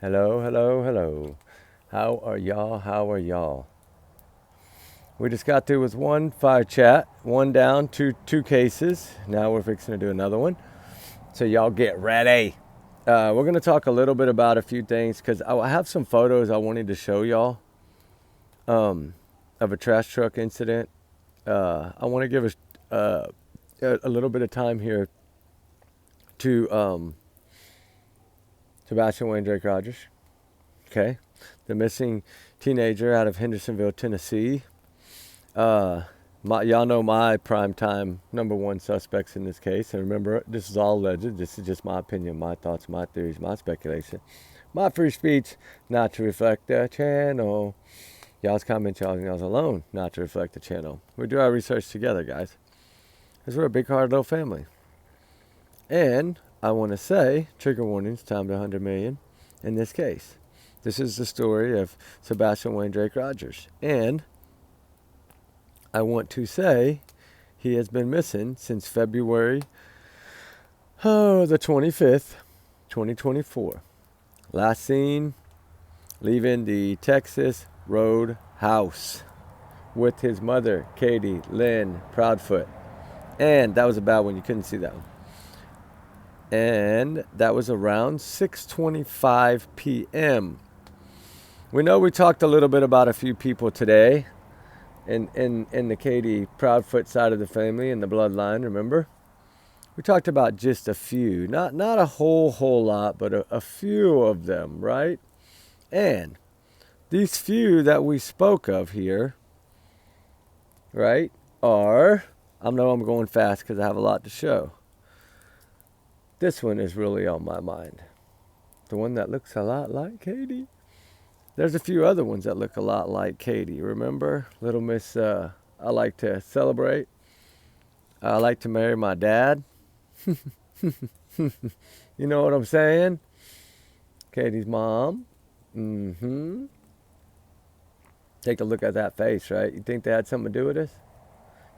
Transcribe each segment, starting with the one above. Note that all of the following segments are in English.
Hello, hello, hello. How are y'all? How are y'all? We just got through with one fire chat, one down, two cases. Now we're fixing to do another one. So y'all get ready. We're gonna talk a little bit about a few things because I have some photos I wanted to show y'all of a trash truck incident. I want to give a little bit of time here to Sebastian Wayne Drake Rogers. Okay, the missing teenager out of Hendersonville, Tennessee. Y'all know my primetime number one suspects in this case. And remember, this is all alleged. This is just my opinion, my thoughts, my theories, my speculation. My free speech, not to reflect the channel. Y'all's comment, y'all's alone, not to reflect the channel. We do our research together, guys. Because we're a big hearted little family. And I want to say, trigger warnings, time to 100 million in this case. This is the story of Sebastian Wayne Drake Rogers. And I want to say he has been missing since February the 25th, 2024. Last seen leaving the Texas Roadhouse with his mother, Katie Lynn Proudfoot. And that was a bad one. You couldn't see that one. And that was around 6:25 p.m. We know we talked a little bit about a few people today in the Katie Proudfoot side of the family and the bloodline, remember? We talked about just a few, not a whole lot, but a few of them, right? And these few that we spoke of here, right, are, I know I'm going fast because I have a lot to show. This one is really on my mind. The one that looks a lot like Katie. There's a few other ones that look a lot like Katie. Remember? Little Miss, I like to celebrate. I like to marry my dad. You know what I'm saying? Katie's mom. Take a look at that face, right? You think they had something to do with this?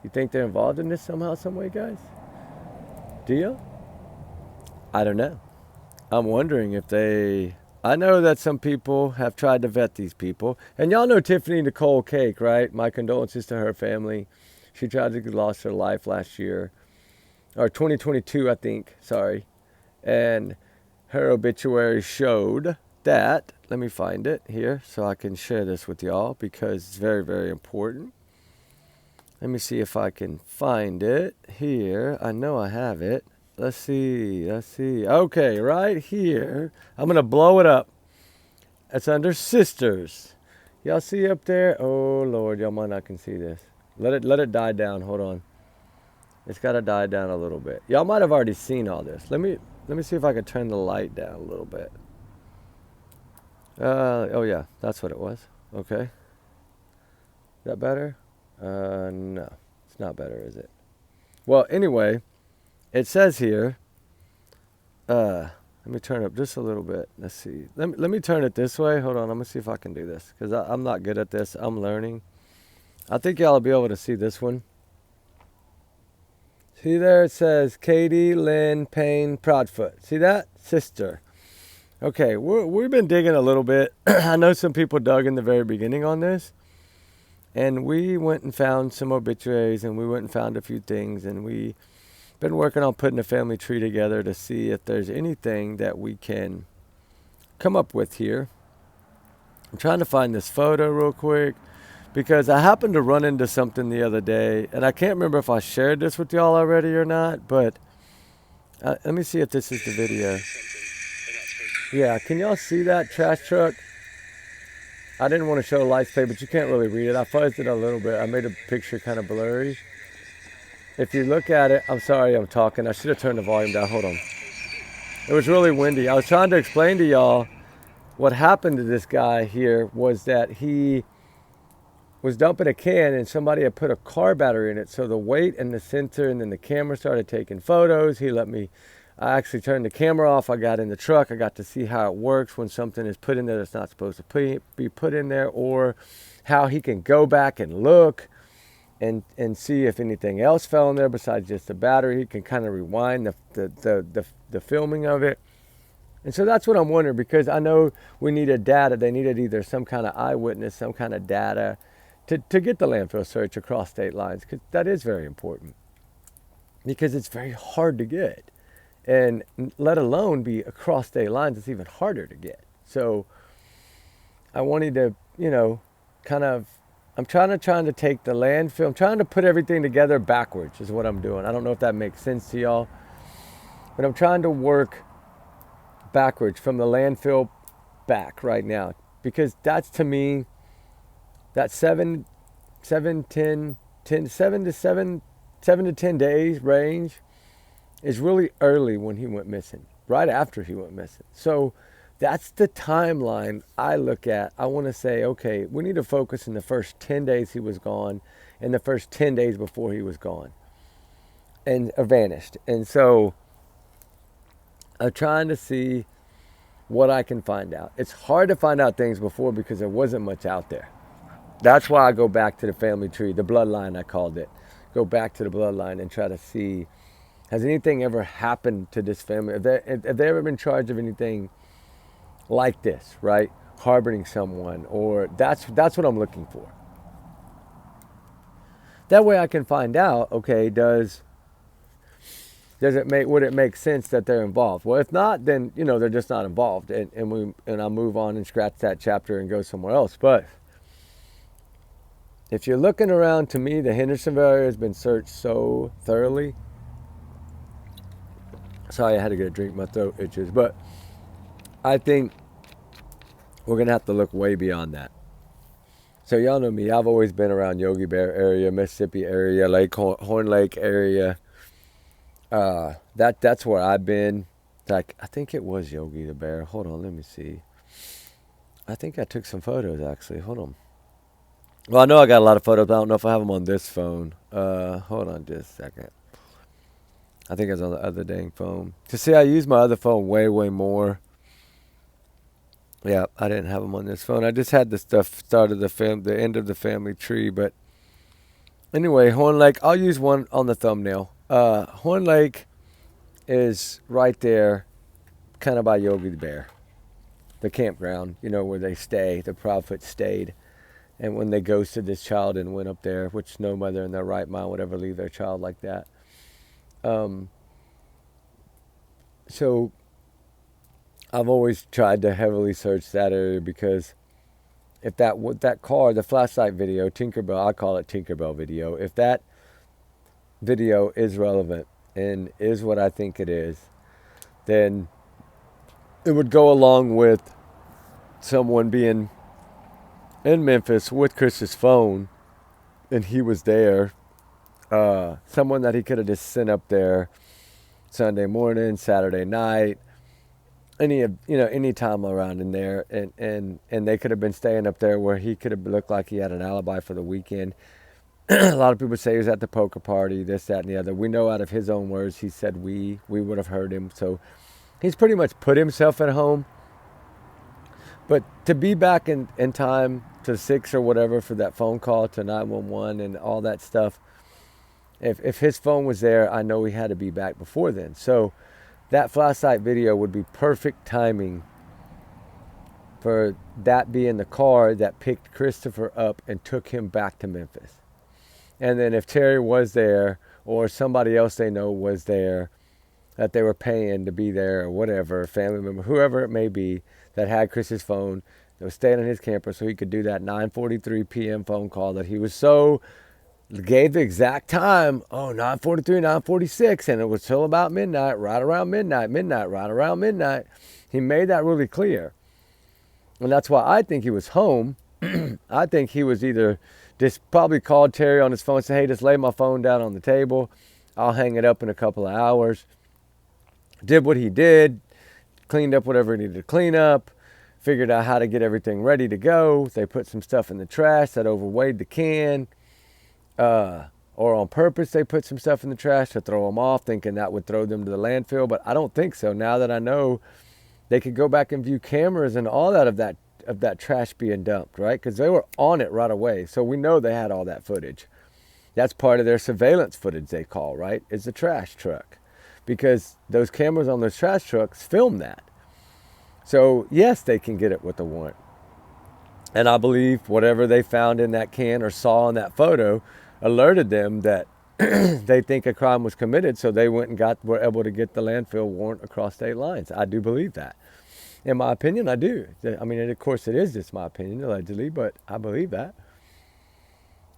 You think they're involved in this somehow, some way, guys? Do you? I don't know. I'm wondering if they... I know that some people have tried to vet these people. And y'all know Tiffany Nicole Cake, right? My condolences to her family. She tragically lost her life last year. Or 2022, I think. Sorry. And her obituary showed that... Let me find it here so I can share this with y'all because it's very, very important. Let me see if I can find it here. I know I have it. Let's see. Okay, right here. I'm going to blow it up. It's under sisters. Y'all see up there? Oh, Lord, y'all might not can see this. Let it die down. Hold on. It's got to die down a little bit. Y'all might have already seen all this. Let me see if I can turn the light down a little bit. Oh, yeah, that's what it was. Okay. Is that better? No, it's not better, is it? Well, anyway... It says here, let me turn up just a little bit. Let's see. Let me turn it this way. Hold on. I'm going to see if I can do this because I'm not good at this. I'm learning. I think y'all will be able to see this one. See there? It says Katie Lynn Payne Proudfoot. See that? Sister. Okay. We've been digging a little bit. I know some people dug in the very beginning on this. And we went and found some obituaries and we went and found a few things and we... been working on putting a family tree together to see if there's anything that we can come up with here. I'm trying to find this photo real quick because I happened to run into something the other day and I can't remember if I shared this with y'all already or not, but let me see if this is the video. Yeah, can y'all see that trash truck? I didn't want to show lights play, but you can't really read it. I fuzzed it a little bit. I made a picture kind of blurry. If you look at it, I'm sorry I'm talking. I should have turned the volume down. Hold on. It was really windy. I was trying to explain to y'all what happened to this guy here was that he was dumping a can and somebody had put a car battery in it. So the weight and the sensor and then the camera started taking photos. I actually turned the camera off. I got in the truck. I got to see how it works when something is put in there that's not supposed to be put in there, or how he can go back and look and see if anything else fell in there besides just the battery. He can kind of rewind the filming of it. And so that's what I'm wondering, because I know we needed data. They needed either some kind of eyewitness, some kind of data to get the landfill search across state lines, because that is very important, because it's very hard to get. And let alone be across state lines, it's even harder to get. So I wanted to, kind of, I'm trying to take the landfill, I'm trying to put everything together backwards is what I'm doing. I don't know if that makes sense to y'all, but I'm trying to work backwards from the landfill back right now, because that's, to me, that 7 to 10 days range is really early when he went missing, right after he went missing. So that's the timeline I look at. I want to say, okay, we need to focus in the first 10 days he was gone and the first 10 days before he was gone and vanished. And so I'm trying to see what I can find out. It's hard to find out things before because there wasn't much out there. That's why I go back to the family tree, the bloodline I called it. Go back to the bloodline and try to see, has anything ever happened to this family? Have they ever been charged of anything like this, right? Harboring someone, or that's what I'm looking for. That way I can find out, okay, would it make sense that they're involved? Well, if not, then, they're just not involved, and I'll move on and scratch that chapter and go somewhere else. But if you're looking around, to me, the Hendersonville area has been searched so thoroughly. Sorry, I had to get a drink, my throat itches. But I think we're going to have to look way beyond that. So y'all know me, I've always been around Yogi Bear area, Mississippi area, Horn Lake area. That's where I've been. Like, I think it was Yogi the Bear. Hold on, let me see. I think I took some photos, actually. Hold on. Well, I know I got a lot of photos. I don't know if I have them on this phone. Hold on just a second. I think it's on the other dang phone. To see, I use my other phone way, way more. Yeah, I didn't have them on this phone. I just had the stuff started the end of the family tree. But anyway, Horn Lake, I'll use one on the thumbnail. Horn Lake is right there, kind of by Yogi the Bear. The campground, where they stay. The Proudfoot stayed. And when they ghosted this child and went up there, which no mother in their right mind would ever leave their child like that. So I've always tried to heavily search that area, because if that car, the flashlight video, Tinkerbell, I call it Tinkerbell video, if that video is relevant and is what I think it is, then it would go along with someone being in Memphis with Chris's phone, and he was there. Someone that he could have just sent up there Sunday morning, Saturday night, any time around in there, and they could have been staying up there where he could have looked like he had an alibi for the weekend. A lot of people say he was at the poker party, this, that, and the other. We know out of his own words, he said we would have heard him. So he's pretty much put himself at home. But to be back in time to 6 or whatever for that phone call to 911 and all that stuff, if his phone was there, I know he had to be back before then. So that flashlight video would be perfect timing for that being the car that picked Christopher up and took him back to Memphis. And then if Terry was there, or somebody else they know was there, that they were paying to be there, or whatever, family member, whoever it may be, that had Chris's phone, that was staying in his camper, so he could do that 9:43 p.m. phone call that he was gave the exact time, 9:43, 9:46, and it was till about midnight, right around midnight, right around midnight. He made that really clear. And that's why I think he was home. I think he was either just probably called Terry on his phone and said, hey, just lay my phone down on the table. I'll hang it up in a couple of hours. Did what he did, cleaned up whatever he needed to clean up, figured out how to get everything ready to go. They put some stuff in the trash that overweighed the can. Or on purpose, they put some stuff in the trash to throw them off, thinking that would throw them to the landfill. But I don't think so. Now that I know, they could go back and view cameras and all that of that trash being dumped, right? Because they were on it right away. So we know they had all that footage. That's part of their surveillance footage, they call, right? Is the trash truck. Because those cameras on those trash trucks film that. So yes, they can get it with a warrant. And I believe whatever they found in that can or saw in that photo alerted them that they think a crime was committed, so they went and were able to get the landfill warrant across state lines. I do believe that. In my opinion, I do. I mean, of course, it is just my opinion, allegedly, but I believe that.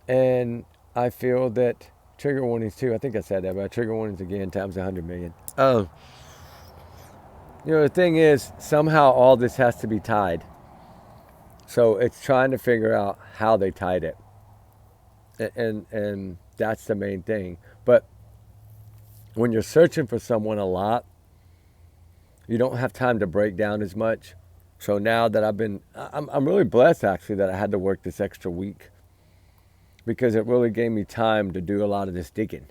And I feel that trigger warnings, too. I think I said that, but trigger warnings again times 100 million. Oh, the thing is, somehow all this has to be tied. So it's trying to figure out how they tied it. And that's the main thing. But when you're searching for someone a lot, you don't have time to break down as much. So now that I'm really blessed actually that I had to work this extra week, because it really gave me time to do a lot of this digging.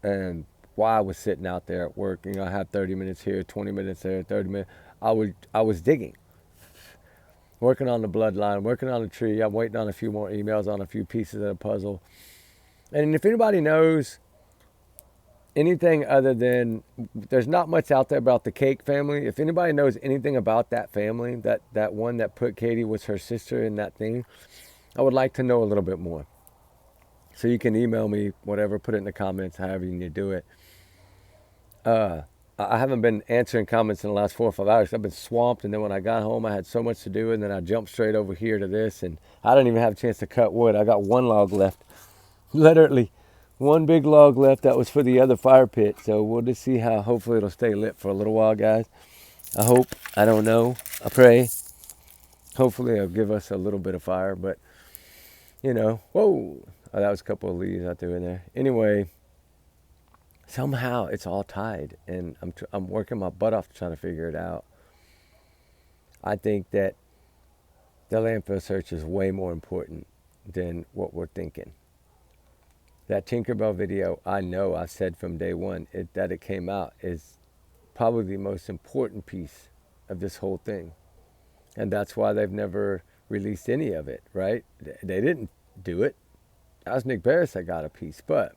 And while I was sitting out there at work, I have 30 minutes here, 20 minutes there, 30 minutes, I was digging, working on the bloodline, working on the tree. I'm waiting on a few more emails on a few pieces of the puzzle. And if anybody knows anything other than, there's not much out there about the Cake family. If anybody knows anything about that family, that one that put Katie was her sister in that thing, I would like to know a little bit more. So you can email me, whatever, put it in the comments, however you need to do it. I haven't been answering comments in the last 4 or 5 hours. I've been swamped, and then when I got home, I had so much to do, and then I jumped straight over here to this, and I didn't even have a chance to cut wood. I got one log left, literally one big log left that was for the other fire pit. So we'll just see how, hopefully it'll stay lit for a little while, guys. I hope, I don't know, I pray. Hopefully it'll give us a little bit of fire, but, whoa, that was a couple of leaves I threw in there. Anyway, somehow it's all tied, and I'm working my butt off trying to figure it out. I think that the landfill search is way more important than what we're thinking. That Tinkerbell video, I know I said from day one that it came out, is probably the most important piece of this whole thing. And that's why they've never released any of it, right? They didn't do it. That was Nick Barris that got a piece, but...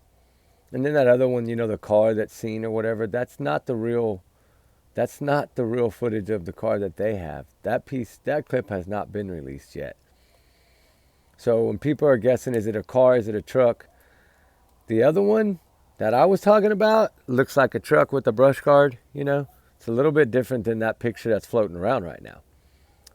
And then that other one, the car that's seen or whatever, that's not the real footage of the car that they have. That clip has not been released yet. So when people are guessing, is it a car, is it a truck? The other one that I was talking about looks like a truck with a brush guard, It's a little bit different than that picture that's floating around right now.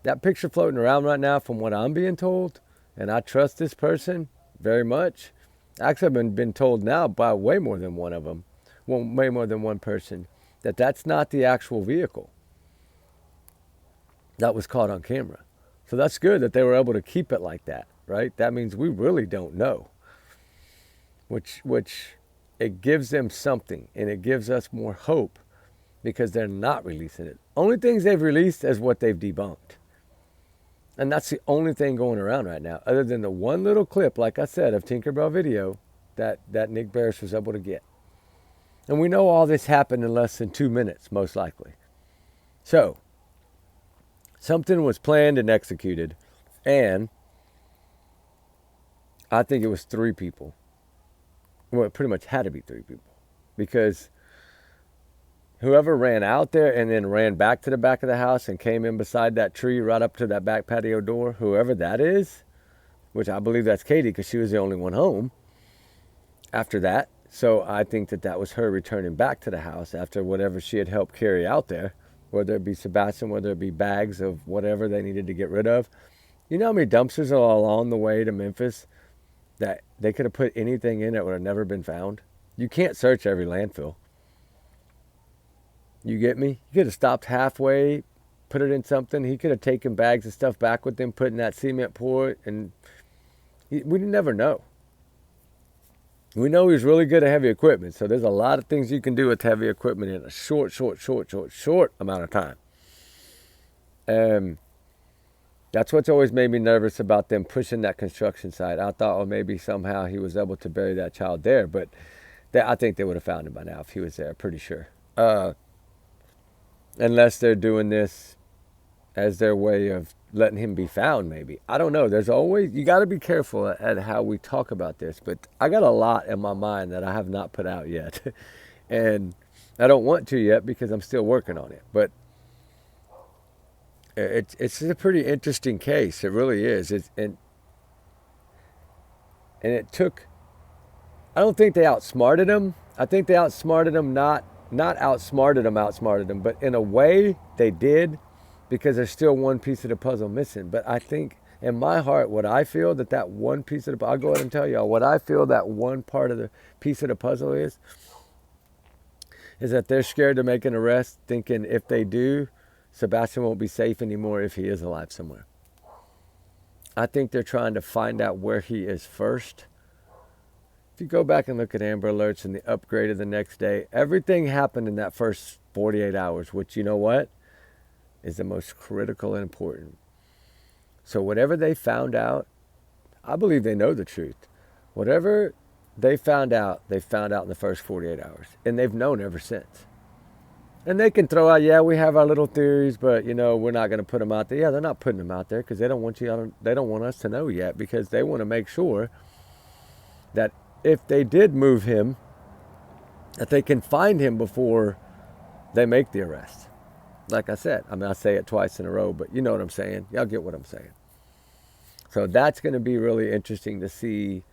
That picture floating around right now, from what I'm being told, and I trust this person very much. Actually, I've been told now by way more than one of them, way more than one person, that's not the actual vehicle that was caught on camera. So that's good that they were able to keep it like that, right? That means we really don't know, which it gives them something, and it gives us more hope, because they're not releasing it. Only things they've released is what they've debunked. And that's the only thing going around right now, other than the one little clip, like I said, of Tinkerbell video that Nick Barris was able to get. And we know all this happened in less than 2 minutes, most likely. So, something was planned and executed, and I think it was 3 people. Well, it pretty much had to be 3 people, because whoever ran out there and then ran back to the back of the house and came in beside that tree right up to that back patio door, whoever that is, which I believe that's Katie, because she was the only one home after that. So I think that was her returning back to the house after whatever she had helped carry out there, whether it be Sebastian, whether it be bags of whatever they needed to get rid of. You know how many dumpsters are along the way to Memphis that they could have put anything in that would have never been found? You can't search every landfill. You get me? You could have stopped halfway, put it in something. He could have taken bags of stuff back with him, put in that cement pour, and we never know. We know he's really good at heavy equipment, so there's a lot of things you can do with heavy equipment in a short amount of time. That's what's always made me nervous about them pushing that construction site. I thought, maybe somehow he was able to bury that child there, but I think they would have found him by now if he was there, pretty sure. Unless they're doing this as their way of letting him be found, maybe. I don't know. There's always, you got to be careful at how we talk about this, but I got a lot in my mind that I have not put out yet. And I don't want to yet because I'm still working on it. But It's a pretty interesting case. It really is. And it took. I don't think they outsmarted him. I think they outsmarted him, not outsmarted him, but in a way they did, because there's still one piece of the puzzle missing. But I think in my heart, what I feel that one piece of the, I'll go ahead and tell y'all what I feel that one part of the piece of the puzzle is that they're scared to make an arrest, thinking if they do, Sebastian won't be safe anymore if he is alive somewhere. I think they're trying to find out where he is first. If you go back and look at Amber Alerts and the upgrade of the next day, everything happened in that first 48 hours, which, you know what, is the most critical and important. So whatever they found out, I believe they know the truth. Whatever they found out in the first 48 hours. And they've known ever since. And they can throw out, yeah, we have our little theories, but, you know, we're not going to put them out there. Yeah, they're not putting them out there because they don't want us to know yet, because they want to make sure that if they did move him, that they can find him before they make the arrest. Like I said, I mean, I say it twice in a row, but you know what I'm saying. Y'all get what I'm saying. So that's going to be really interesting to see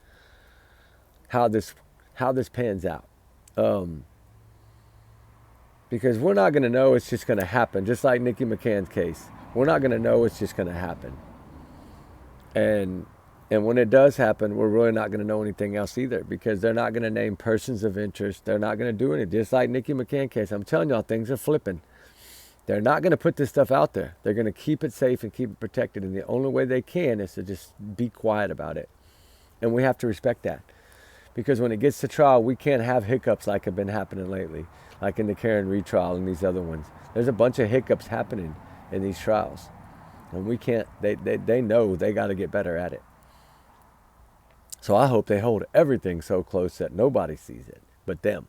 how this pans out. Because we're not going to know it's just going to happen. Just like Nikki McCann's case. We're not going to know it's just going to happen. And when it does happen, we're really not going to know anything else either, because they're not going to name persons of interest. They're not going to do anything. Just like Nikki McCann's case. I'm telling y'all, things are flipping. They're not going to put this stuff out there. They're going to keep it safe and keep it protected. And the only way they can is to just be quiet about it. And we have to respect that. Because when it gets to trial, we can't have hiccups like have been happening lately. Like in the Karen Reed trial and these other ones. There's a bunch of hiccups happening in these trials. And we can't, they know they got to get better at it. So I hope they hold everything so close that nobody sees it but them.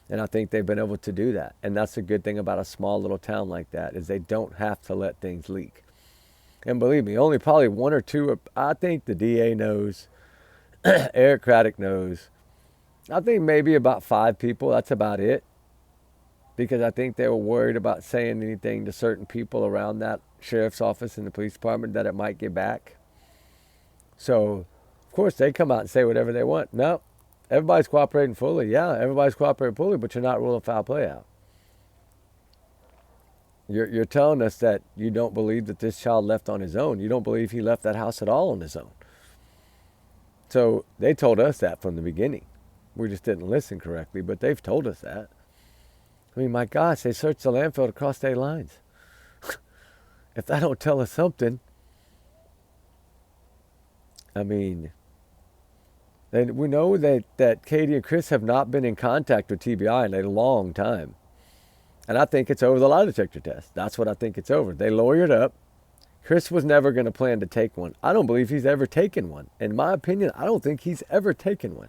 And I think they've been able to do that. And that's a good thing about a small little town like that, is they don't have to let things leak. And believe me, only probably one or two, I think the DA knows, Eric Craddock knows. I think maybe about 5 people, that's about it. Because I think they were worried about saying anything to certain people around that sheriff's office and the police department that it might get back. So, of course, they come out and say whatever they want. No, everybody's cooperating fully. Yeah, everybody's cooperating fully, but you're not ruling foul play out. You're telling us that you don't believe that this child left on his own. You don't believe he left that house at all on his own. So they told us that from the beginning. We just didn't listen correctly, but they've told us that. I mean, my gosh, they searched the landfill to cross state lines. If that don't tell us something, I mean, we know that Katie and Chris have not been in contact with TBI in a long time. And I think it's over the lie detector test. That's what I think it's over. They lawyered up. Chris was never going to plan to take one. I don't believe he's ever taken one. In my opinion, I don't think he's ever taken one.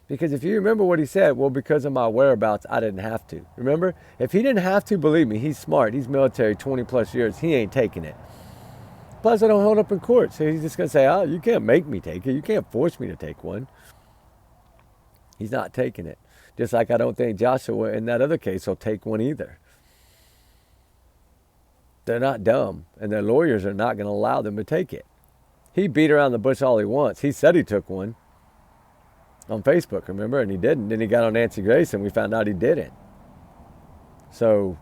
Because if you remember what he said, well, because of my whereabouts, I didn't have to. Remember? If he didn't have to, believe me, he's smart. He's military, 20 plus years. He ain't taking it. Plus, I don't hold up in court. So he's just going to say, oh, you can't make me take it. You can't force me to take one. He's not taking it. Just like I don't think Joshua in that other case will take one either. They're not dumb. And their lawyers are not going to allow them to take it. He beat around the bush all he wants. He said he took one on Facebook, remember? And he didn't. Then he got on Nancy Grace and we found out he didn't. So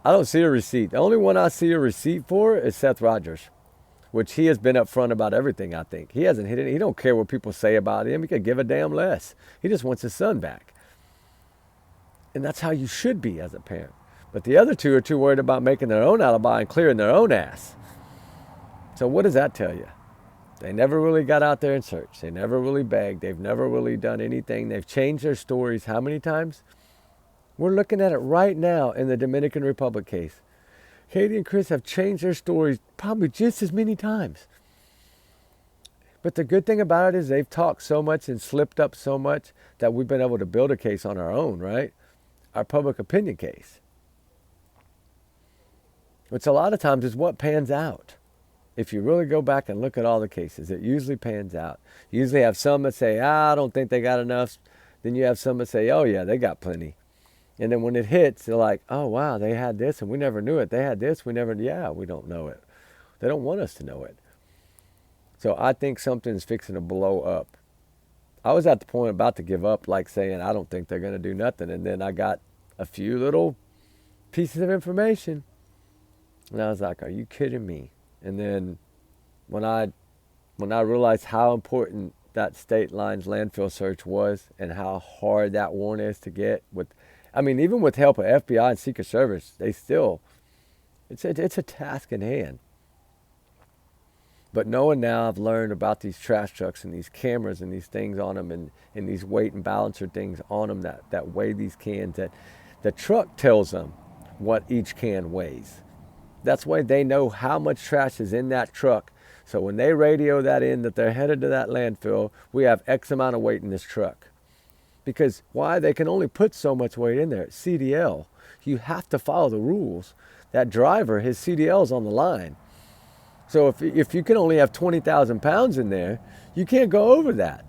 I don't see a receipt. The only one I see a receipt for is Seth Rogers, which he has been upfront about everything, I think. He hasn't hit it. He don't care what people say about him. He could give a damn less. He just wants his son back. And that's how you should be as a parent. But the other two are too worried about making their own alibi and clearing their own ass. So what does that tell you? They never really got out there and searched. They never really begged. They've never really done anything. They've changed their stories how many times? We're looking at it right now in the Dominican Republic case. Katie and Chris have changed their stories probably just as many times. But the good thing about it is they've talked so much and slipped up so much that we've been able to build a case on our own, right? Our public opinion case. Which a lot of times is what pans out. If you really go back and look at all the cases, it usually pans out. You usually have some that say, I don't think they got enough. Then you have some that say, oh yeah, they got plenty. And then when it hits, they're like, oh, wow, they had this and we never knew it. They had this, we don't know it. They don't want us to know it. So I think something's fixing to blow up. I was at the point about to give up, like saying, I don't think they're going to do nothing. And then I got a few little pieces of information. And I was like, are you kidding me? And then when I realized how important that state lines landfill search was and how hard that warrant is to get even with help of FBI and Secret Service, they still, it's a task in hand. But knowing now I've learned about these trash trucks and these cameras and these things on them and these weight and balancer things on them that weigh these cans, that the truck tells them what each can weighs. That's why they know how much trash is in that truck. So when they radio that in that they're headed to that landfill, we have X amount of weight in this truck. Because why? They can only put so much weight in there. It's CDL. You have to follow the rules. That driver, his CDL's on the line. So if you can only have 20,000 pounds in there, you can't go over that.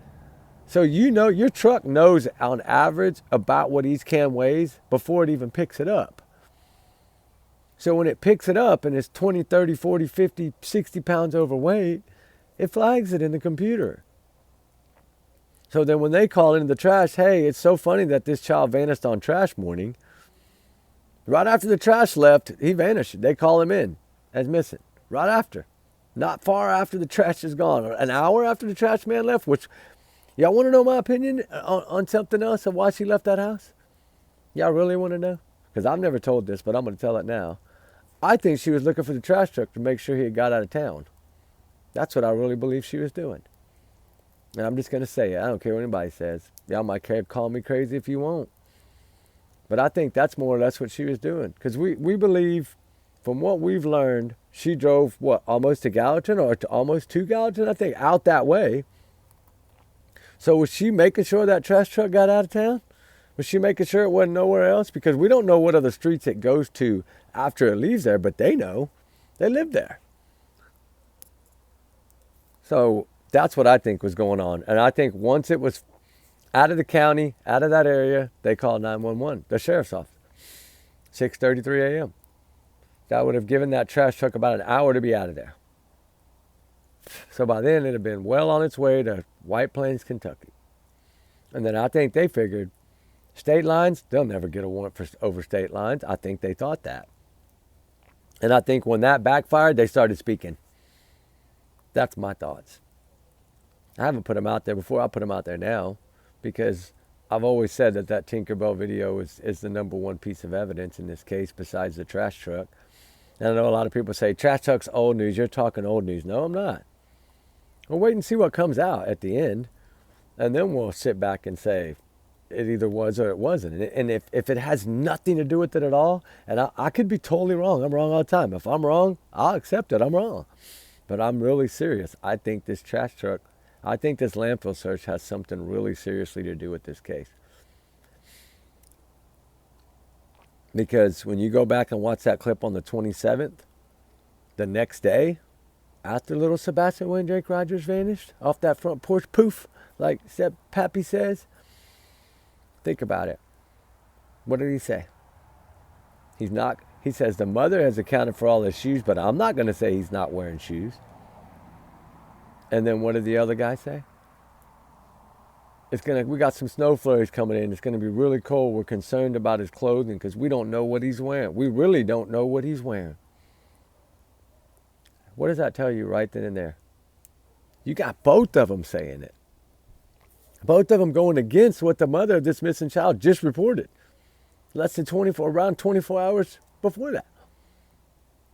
So your truck knows on average about what each can weighs before it even picks it up. So when it picks it up and it's 20, 30, 40, 50, 60 pounds overweight, it flags it in the computer. So then when they call into the trash, hey, it's so funny that this child vanished on trash morning. Right after the trash left, he vanished. They call him in as missing. Right after. Not far after the trash is gone. An hour after the trash man left, which, y'all want to know my opinion on something else of why she left that house? Y'all really want to know? Because I've never told this, but I'm going to tell it now. I think she was looking for the trash truck to make sure he had got out of town. That's what I really believe she was doing. And I'm just going to say it. I don't care what anybody says. Y'all might call me crazy if you won't. But I think that's more or less what she was doing. Because we believe, from what we've learned, she drove, almost to Gallatin or almost to Gallatin, I think, out that way. So was she making sure that trash truck got out of town? Was she making sure it wasn't nowhere else? Because we don't know what other streets it goes to after it leaves there, but they know. They live there. So that's what I think was going on. And I think once it was out of the county, out of that area, they called 911, the sheriff's office, 6:33 a.m. That would have given that trash truck about an hour to be out of there. So by then, it had been well on its way to White Plains, Kentucky. And then I think they figured, state lines, they'll never get a warrant for over state lines. I think they thought that. And I think when that backfired, they started speaking. That's my thoughts. I haven't put them out there before. I'll put them out there now because I've always said that Tinkerbell video is the number one piece of evidence in this case besides the trash truck. And I know a lot of people say, trash truck's old news. You're talking old news. No, I'm not. We'll wait and see what comes out at the end. And then we'll sit back and say, it either was or it wasn't. And if it has nothing to do with it at all, and I could be totally wrong. I'm wrong all the time. If I'm wrong, I'll accept it. I'm wrong. But I'm really serious. I think this landfill search has something really seriously to do with this case. Because when you go back and watch that clip on the 27th, the next day, after little Sebastian Wayne Drake Rogers vanished off that front porch, poof, like Pappy says, think about it. What did he say? He says the mother has accounted for all his shoes, but I'm not going to say he's not wearing shoes. And then what did the other guy say? We got some snow flurries coming in. It's going to be really cold. We're concerned about his clothing because we don't know what he's wearing. We really don't know what he's wearing. What does that tell you right then and there? You got both of them saying it. Both of them going against what the mother of this missing child just reported. Around 24 hours before that.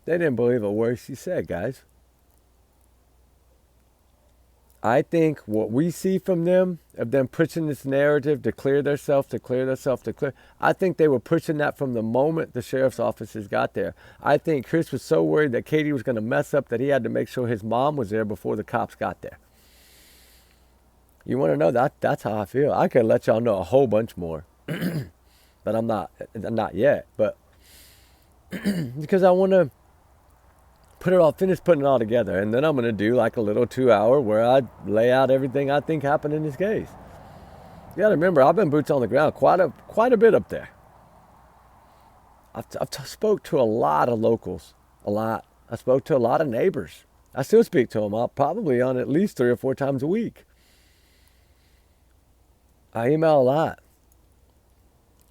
They didn't believe a word she said, guys. I think what we see from them, of them pushing this narrative to clear themselves, I think they were pushing that from the moment the sheriff's officers got there. I think Chris was so worried that Katie was going to mess up that he had to make sure his mom was there before the cops got there. You want to know that? That's how I feel. I could let y'all know a whole bunch more, but I'm not yet. But because I want to finish putting it all together, and then I'm going to do like a little 2-hour where I lay out everything I think happened in this case. You got to remember, I've been boots on the ground quite a bit up there. spoke to a lot of locals, a lot. I spoke to a lot of neighbors. I still speak to them. I'll probably on at least 3 or 4 times a week. I email a lot.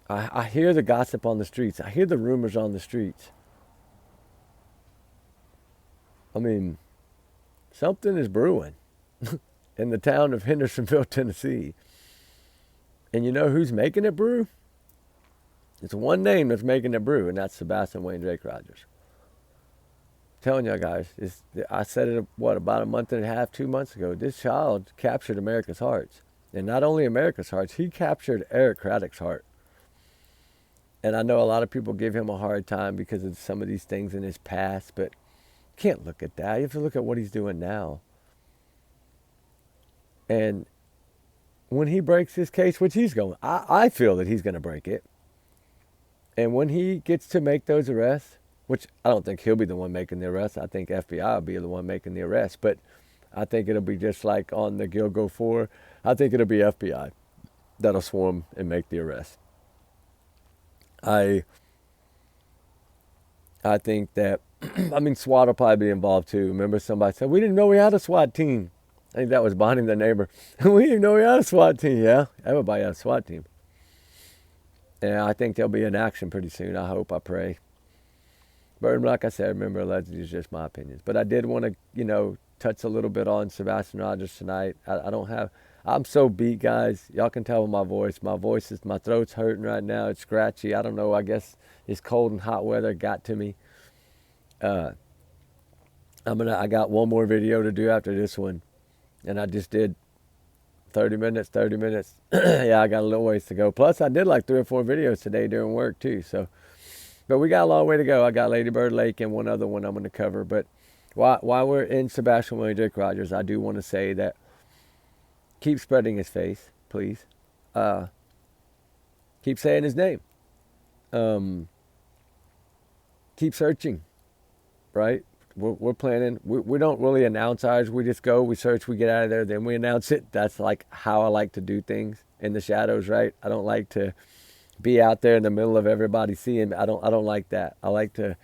I hear the gossip on the streets. I hear the rumors on the streets. I mean, something is brewing in the town of Hendersonville, Tennessee. And you know who's making it brew? It's one name that's making it brew, and that's Sebastian Wayne Drake Rogers. I'm telling you guys, I said it, about a month and a half, 2 months ago. This child captured America's hearts. And not only America's hearts, he captured Eric Craddock's heart. And I know a lot of people give him a hard time because of some of these things in his past, but you can't look at that. You have to look at what he's doing now. And when he breaks his case, which he's going, I feel that he's going to break it. And when he gets to make those arrests, which I don't think he'll be the one making the arrest. I think FBI will be the one making the arrest. But I think it'll be just like on the Gilgo 4. I think it'll be FBI that'll swarm and make the arrest. I think that, SWAT will probably be involved too. Remember somebody said, we didn't know we had a SWAT team. I think that was Bonnie the neighbor. We didn't know we had a SWAT team. Yeah, everybody has a SWAT team. And I think they'll be in action pretty soon. I hope, I pray. But like I said, remember, allegedly is just my opinions. But I did want to, touch a little bit on Sebastian Rogers tonight. I'm so beat, guys. Y'all can tell by my voice. My throat's hurting right now. It's scratchy. I don't know. I guess it's cold and hot weather got to me. I got one more video to do after this one. And I just did 30 minutes. Yeah, I got a little ways to go. Plus, I did like 3 or 4 videos today during work too. So, but we got a long way to go. I got Lady Bird Lake and one other one I'm going to cover. But while we're in Sebastian Wayne Drake Rogers, I do want to say that keep spreading his face, please. Keep saying his name. Keep searching, right? We're planning. We don't really announce ours. We just go, we search, we get out of there, then we announce it. That's like how I like to do things in the shadows, right? I don't like to be out there in the middle of everybody seeing me. I don't like that. I like to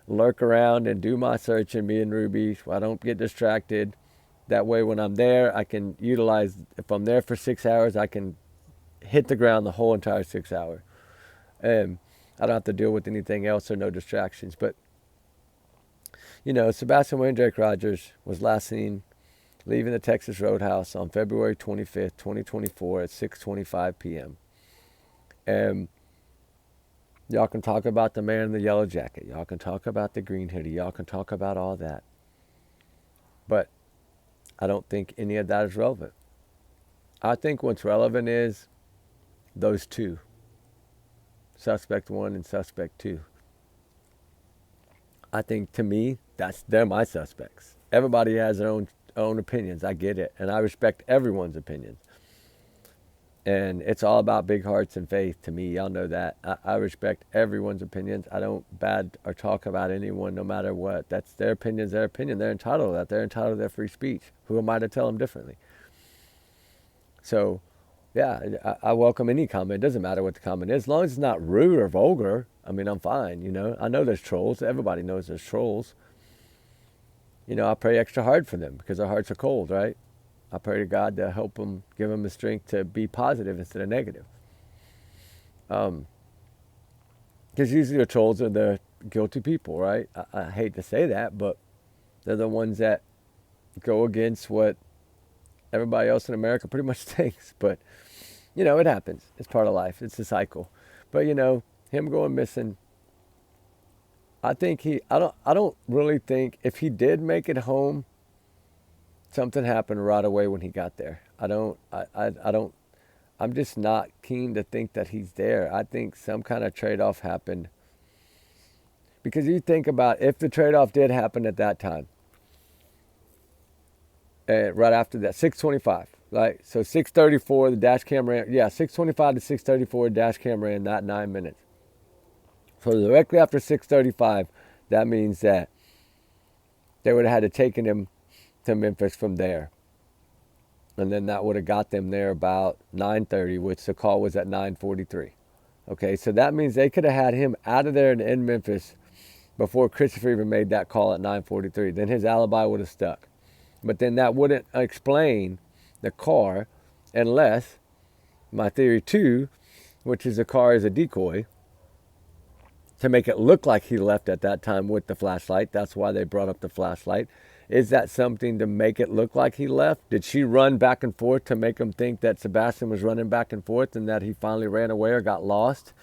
lurk around and do my searching, me and Ruby. I don't get distracted. That way when I'm there, I can utilize, if I'm there for 6 hours, I can hit the ground the whole entire 6 hours. And I don't have to deal with anything else or no distractions. But, Sebastian Wayne Drake Rogers was last seen leaving the Texas Roadhouse on February 25th, 2024 at 6:25 p.m. And y'all can talk about the man in the yellow jacket. Y'all can talk about the green hoodie. Y'all can talk about all that. But I don't think any of that is relevant. I think what's relevant is those two. Suspect 1 and Suspect 2. I think, to me, they're my suspects. Everybody has their own opinions. I get it. And I respect everyone's opinions. And it's all about big hearts and faith to me. Y'all know that. I respect everyone's opinions. I don't bad or talk about anyone no matter what. That's their opinion's their opinion. They're entitled to that. They're entitled to their free speech. Who am I to tell them differently? So, yeah, I welcome any comment. It doesn't matter what the comment is. As long as it's not rude or vulgar, I'm fine, I know there's trolls. Everybody knows there's trolls. I pray extra hard for them because their hearts are cold, right? I pray to God to help them, give them the strength to be positive instead of negative. Because usually the trolls are the guilty people, right? I hate to say that, but they're the ones that go against what everybody else in America pretty much thinks. But, it happens. It's part of life. It's a cycle. But, him going missing, I think I don't really think, if he did make it home, something happened right away when he got there. I'm just not keen to think that he's there. I think some kind of trade-off happened. Because you think about if the trade-off did happen at that time, right after that, 6:25, right? So 6:34, the dash cam ran, 6:25 to 6:34, dash cam ran that 9 minutes. So directly after 6:35, that means that they would have had to taken him to Memphis from there. And then that would have got them there about 9:30, which the call was at 9:43. Okay, so that means they could have had him out of there and in Memphis before Christopher even made that call at 9:43. Then his alibi would have stuck. But then that wouldn't explain the car unless my theory 2, which is the car is a decoy to make it look like he left at that time with the flashlight. That's why they brought up the flashlight. Is that something to make it look like he left? Did she run back and forth to make him think that Sebastian was running back and forth and that he finally ran away or got lost?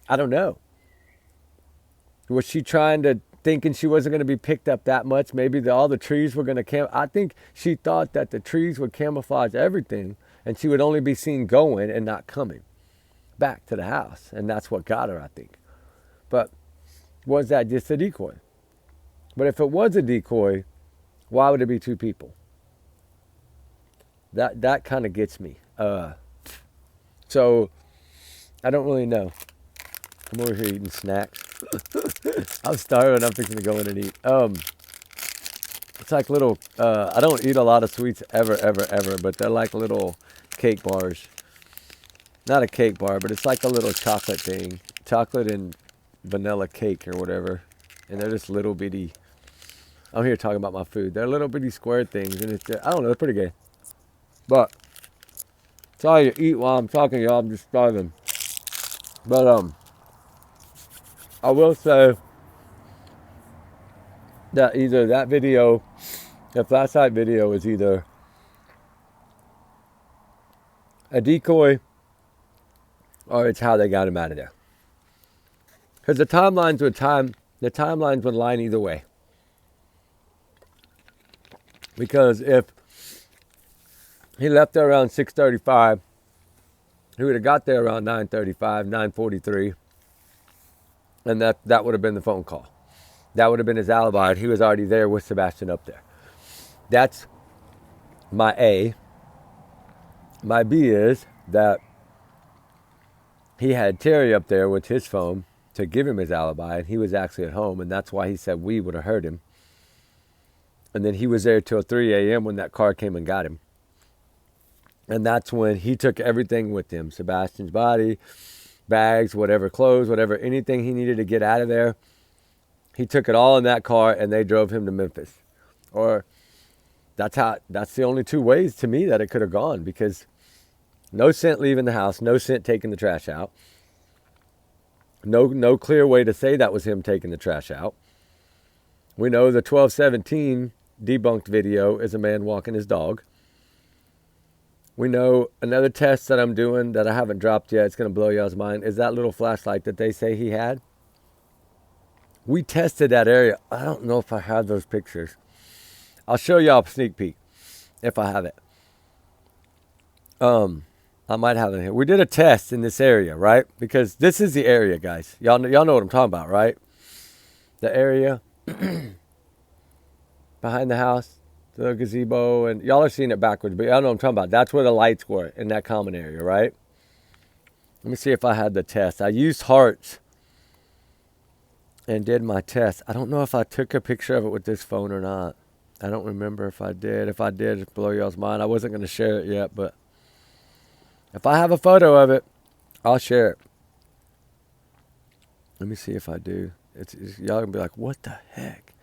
I don't know. Was she trying to, thinking she wasn't going to be picked up that much? Maybe all the trees were going to I think she thought that the trees would camouflage everything and she would only be seen going and not coming back to the house. And that's what got her, I think. But was that just a decoy? But if it was a decoy, why would it be 2 people? That kind of gets me. So I don't really know. I'm over here eating snacks. I'm starving. I'm fixing to go in and eat. It's like little. I don't eat a lot of sweets ever, but they're like little cake bars. Not a cake bar, but it's like a little chocolate thing, chocolate and vanilla cake or whatever, and they're just little bitty. I'm here talking about my food. They're little bitty square things, and it's, I don't know, they're pretty good. But sorry to eat while I'm talking, y'all. I'm just starving. But I will say that either that video, the flashlight video, is either a decoy or it's how they got him out of there. Because the timelines would line either way. Because if he left there around 6:35, he would have got there around 9:35, 9:43, and that would have been the phone call. That would have been his alibi, and he was already there with Sebastian up there. That's my A. My B is that he had Terry up there with his phone to give him his alibi, and he was actually at home, and that's why he said we would have heard him. And then he was there till 3 a.m. when that car came and got him. And that's when he took everything with him. Sebastian's body, bags, whatever clothes, whatever, anything he needed to get out of there. He took it all in that car and they drove him to Memphis. Or that's the only 2 ways to me that it could have gone, because no scent leaving the house, no scent taking the trash out. No clear way to say that was him taking the trash out. We know the 1217 debunked video is a man walking his dog. We know another test that I'm doing that I haven't dropped yet, it's going to blow y'all's mind, is that little flashlight that they say he had. We tested that area. I don't know if I have those pictures. I'll show y'all a sneak peek if I have it. I might have it here. We did a test in this area, right? Because this is the area, guys. Y'all know what I'm talking about, right? The area behind the house, the gazebo, and y'all are seeing it backwards, but y'all know what I'm talking about. That's where the lights were in that common area, right? Let me see if I had the test. I used hearts and did my test. I don't know if I took a picture of it with this phone or not. I don't remember if I did. If I did, it'd blow y'all's mind. I wasn't going to share it yet, but if I have a photo of it, I'll share it. Let me see if I do. Y'all gonna be like, what the heck?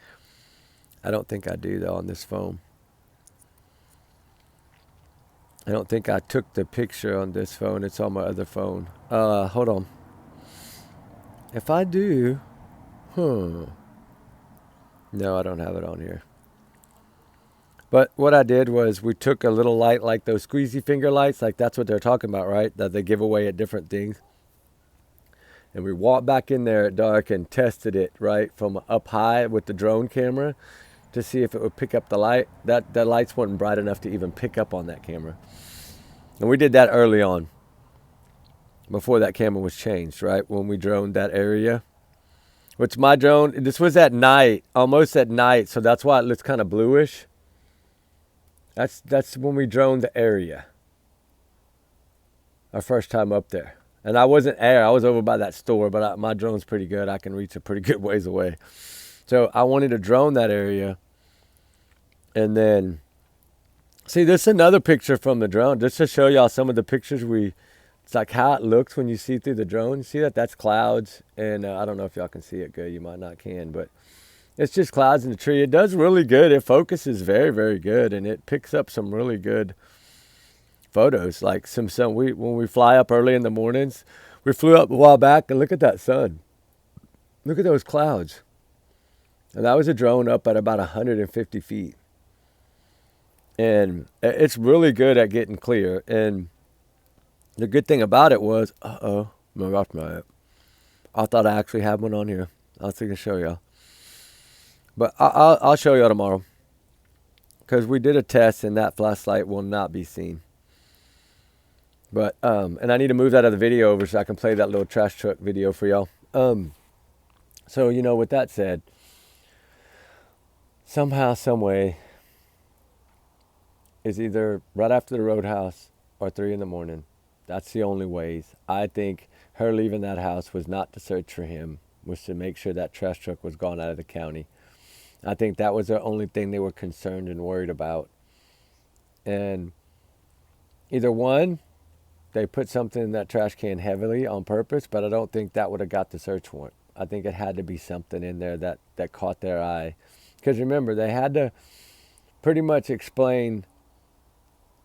I don't think I do, though, on this phone. I don't think I took the picture on this phone. It's on my other phone. Hold on. If I do, no, I don't have it on here. But what I did was we took a little light like those squeezy finger lights, like that's what they're talking about, right? That they give away at different things. And we walked back in there at dark and tested it, right, from up high with the drone camera to see if it would pick up the light. That lights weren't bright enough to even pick up on that camera. And we did that early on, before that camera was changed, right, when we droned that area. Which my drone, this was at night, almost at night, so that's why it looks kind of bluish. That's when we droned the area. Our first time up there. And I wasn't there. I was over by that store, but my drone's pretty good. I can reach a pretty good ways away. So I wanted to drone that area. And then, see, this is another picture from the drone, just to show y'all some of the pictures we It's like how it looks when you see through the drone. See that? That's clouds. And I don't know if y'all can see it good. You might not can, but it's just clouds in the tree. It does really good. It focuses very, very good, and it picks up some really good photos. Like some sun. When we fly up early in the mornings, we flew up a while back, and look at that sun. Look at those clouds. And that was a drone up at about 150 feet. And it's really good at getting clear. And the good thing about it was, I thought I actually had one on here. I was going to show y'all. But I'll show y'all tomorrow. Because we did a test and that flashlight will not be seen. But, and I need to move that other video over so I can play that little trash truck video for y'all. So, with that said, somehow, some way, is either right after the roadhouse or 3 in the morning. That's the only ways. I think her leaving that house was not to search for him, was to make sure that trash truck was gone out of the county. I think that was the only thing they were concerned and worried about. And either one, they put something in that trash can heavily on purpose, but I don't think that would have got the search warrant. I think it had to be something in there that caught their eye. Because remember, they had to pretty much explain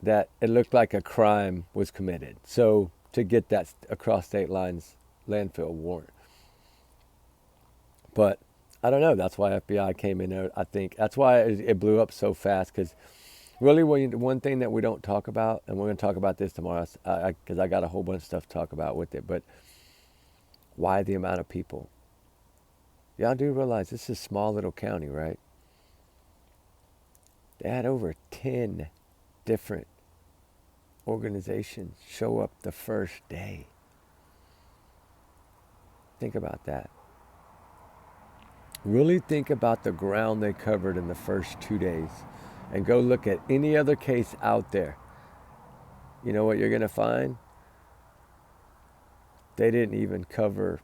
that it looked like a crime was committed. So to get that across state lines landfill warrant. But I don't know. That's why FBI came in there. I think that's why it blew up so fast. Because really, one thing that we don't talk about, and we're going to talk about this tomorrow, because I got a whole bunch of stuff to talk about with it. But why the amount of people? Y'all do realize this is a small little county, right? They had over 10 different organizations show up the first day. Think about that. Really think about the ground they covered in the first 2 days and go look at any other case out there. You know what you're going to find? They didn't even cover,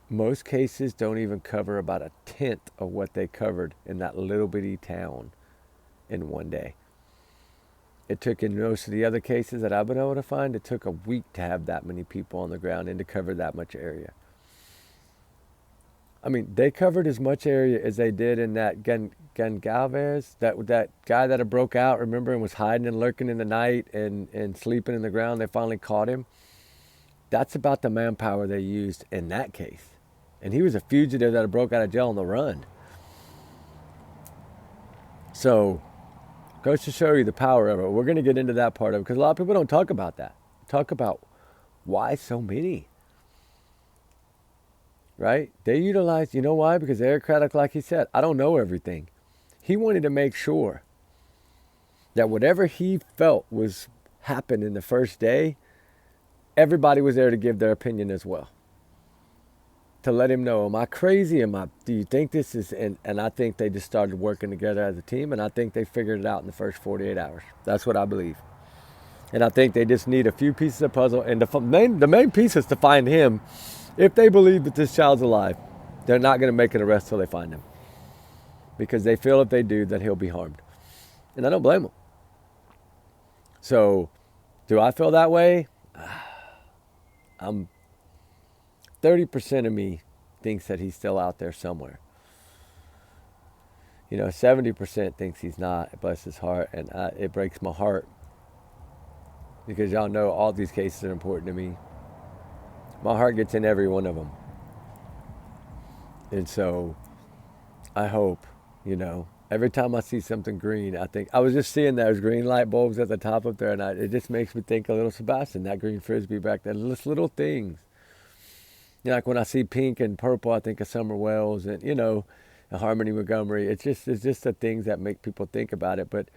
most cases don't even cover about 1/10 of what they covered in that little bitty town in one day. It took, in most of the other cases that I've been able to find, it took a week to have that many people on the ground and to cover that much area. I mean, they covered as much area as they did in that Galvez, that guy that had broke out, remember, and was hiding and lurking in the night and sleeping in the ground. They finally caught him. That's about the manpower they used in that case. And he was a fugitive that had broke out of jail on the run. So, goes to show you the power of it. We're going to get into that part of it because a lot of people don't talk about that. Talk about why so many. Right? They utilized, you know why? Because Eric Craddock, like he said, I don't know everything. He wanted to make sure that whatever he felt was happened in the first day, everybody was there to give their opinion as well. To let him know, am I crazy? Do you think this is, and I think they just started working together as a team, and I think they figured it out in the first 48 hours. That's what I believe. And I think they just need a few pieces of puzzle, and the main piece is to find him. If they believe that this child's alive, they're not going to make an arrest till they find him. Because they feel if they do, that he'll be harmed. And I don't blame them. So, do I feel that way? 30% of me thinks that he's still out there somewhere. 70% thinks he's not. Bless his heart. And it breaks my heart. Because y'all know all these cases are important to me. My heart gets in every one of them. And so, I hope, every time I see something green, I think, I was just seeing those green light bulbs at the top up there, and it just makes me think a little Sebastian, that green Frisbee back there, just little things. Like when I see pink and purple, I think of Summer Wells and, Harmony Montgomery. It's just the things that make people think about it. But,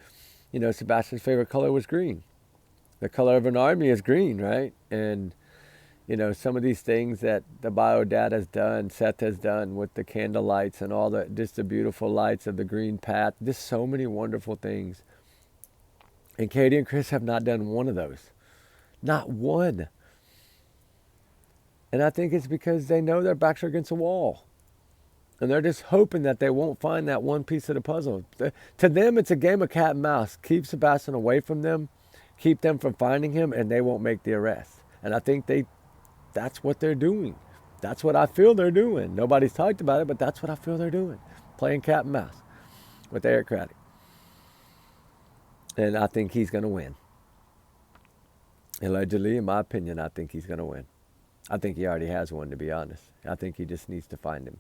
Sebastian's favorite color was green. The color of an army is green, right? And, some of these things that the biodad has done, Seth has done with the candle lights and all just the beautiful lights of the green path. Just so many wonderful things. And Katie and Chris have not done one of those. Not one. And I think it's because they know their backs are against the wall. And they're just hoping that they won't find that one piece of the puzzle. To them, it's a game of cat and mouse. Keep Sebastian away from them. Keep them from finding him, and they won't make the arrest. And I think that's what they're doing. That's what I feel they're doing. Nobody's talked about it, but that's what I feel they're doing. Playing cat and mouse with Eric Craddock. And I think he's going to win. Allegedly, in my opinion, I think he's going to win. I think he already has one, to be honest. I think he just needs to find him.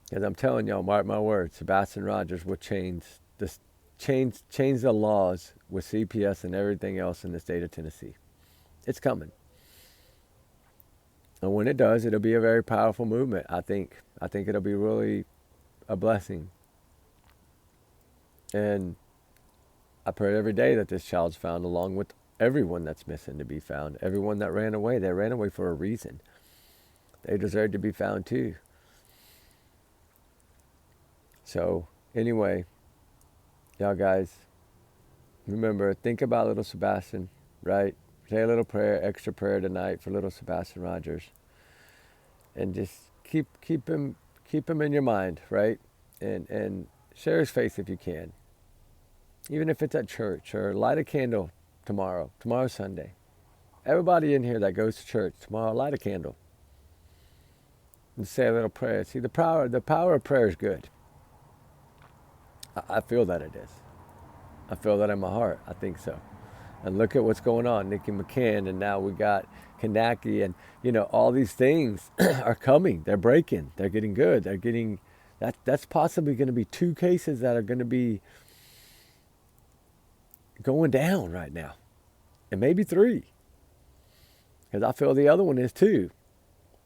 Because I'm telling y'all, mark my words, Sebastian Rogers will change the laws with CPS and everything else in the state of Tennessee. It's coming. And when it does, it'll be a very powerful movement, I think. I think it'll be really a blessing. And I pray every day that this child's found, along with everyone that's missing to be found. Everyone that ran away, they ran away for a reason. They deserve to be found too. So, anyway, y'all guys, remember, think about little Sebastian, right? Say a little prayer, extra prayer tonight for little Sebastian Rogers. And just keep him in your mind, right? And share his face if you can. Even if it's at church, or light a candle tomorrow. Tomorrow's Sunday. Everybody in here that goes to church tomorrow, light a candle. And say a little prayer. See, the power of prayer is good. I feel that it is. I feel that in my heart. I think so. And look at what's going on. Nikki McCann, and now we got Kanaki, and all these things are coming. They're breaking. They're getting good. They're getting that's possibly going to be 2 cases that are going to be going down right now, and maybe 3, because I feel the other one is too.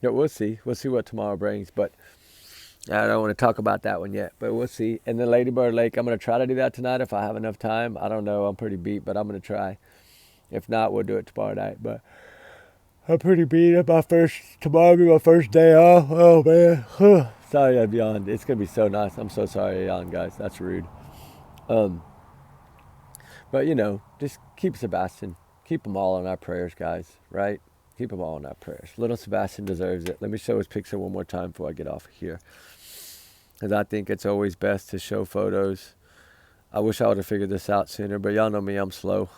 But we'll see what tomorrow brings, but I don't want to talk about that one yet, but we'll see. And then Lady Bird Lake, I'm going to try to do that tonight if I have enough time. I don't know, I'm pretty beat, but I'm going to try. If not, we'll do it tomorrow night. But I'm pretty beat. Tomorrow will be my first day off. Oh man, sorry I've yawned. It's going to be so nice. I'm so sorry I yawned, guys. That's rude. But just keep Sebastian. Keep them all in our prayers, guys, right? Keep them all in our prayers. Little Sebastian deserves it. Let me show his picture one more time before I get off of here. Because I think it's always best to show photos. I wish I would have figured this out sooner, but y'all know me, I'm slow.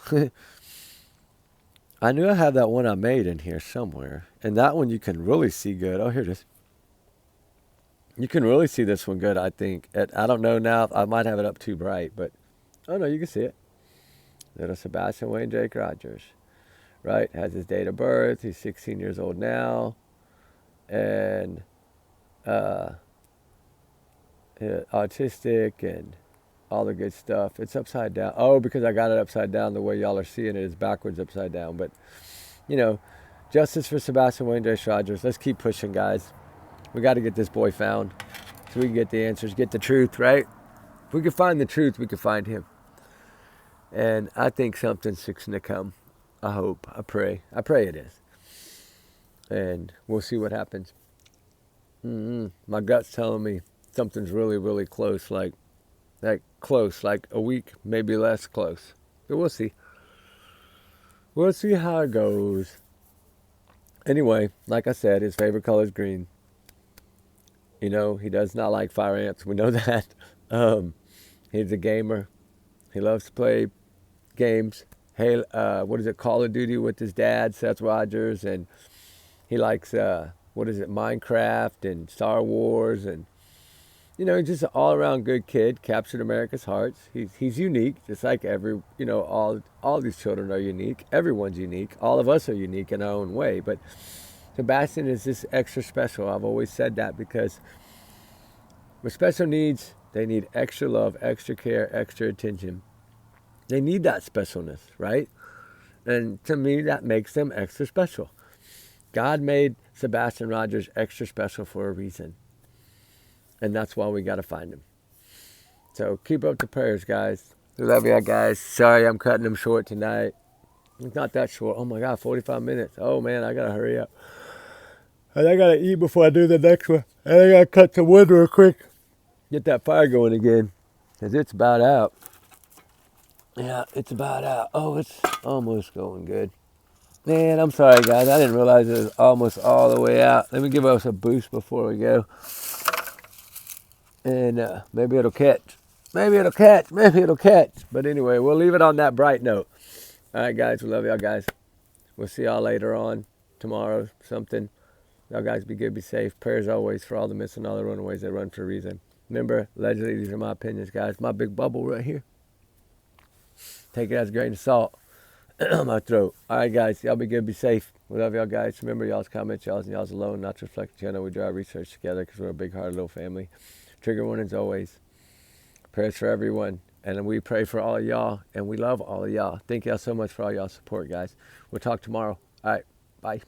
I knew I had that one I made in here somewhere. And that one you can really see good. Oh, here it is. You can really see this one good, I think. I don't know now. I might have it up too bright, but oh no, you can see it. Little Sebastian Wayne Jake Rogers. Right? Has his date of birth. He's 16 years old now. And autistic and all the good stuff. It's upside down. Oh, because I got it upside down. The way y'all are seeing it is backwards upside down. But, justice for Sebastian Wayne Jake Rogers. Let's keep pushing, guys. We got to get this boy found so we can get the answers, get the truth, right? If we can find the truth, we can find him. And I think something's fixing to come. I hope. I pray. I pray it is. And we'll see what happens. My gut's telling me something's really, really close. Like close. Like a week, maybe less close. But we'll see. We'll see how it goes. Anyway, like I said, his favorite color is green. He does not like fire ants. We know that. He's a gamer. He loves to play games. Hey, Call of Duty with his dad, Seth Rogers, and he likes, Minecraft and Star Wars, and, he's just an all-around good kid, captured America's hearts. He's unique, just like all these children are unique. Everyone's unique. All of us are unique in our own way, but Sebastian is just extra special. I've always said that because with special needs, they need extra love, extra care, extra attention. They need that specialness, right? And to me, that makes them extra special. God made Sebastian Rogers extra special for a reason. And that's why we got to find him. So keep up the prayers, guys. Love you guys. Sorry I'm cutting them short tonight. It's not that short. Oh my God, 45 minutes. Oh man, I got to hurry up. And I got to eat before I do the next one. And I got to cut some wood real quick. Get that fire going again. Because it's about out. Yeah, it's about out. Oh, it's almost going good. Man, I'm sorry, guys. I didn't realize it was almost all the way out. Let me give us a boost before we go. And maybe it'll catch. Maybe it'll catch. But anyway, we'll leave it on that bright note. All right, guys. We love y'all, guys. We'll see y'all later on, tomorrow, something. Y'all guys be good, be safe. Prayers always for all the missing, all the runaways that run for a reason. Remember, allegedly, these are my opinions, guys. My big bubble right here. Take it as a grain of salt on my throat. All right, guys. Y'all be good, be safe. We love y'all, guys. Remember, y'all's comments, y'all's and y'all's alone, not to reflect the channel. We do our research together because we're a big-hearted little family. Trigger warnings always. Prayers for everyone. And we pray for all of y'all, and we love all of y'all. Thank y'all so much for all y'all support, guys. We'll talk tomorrow. All right. Bye.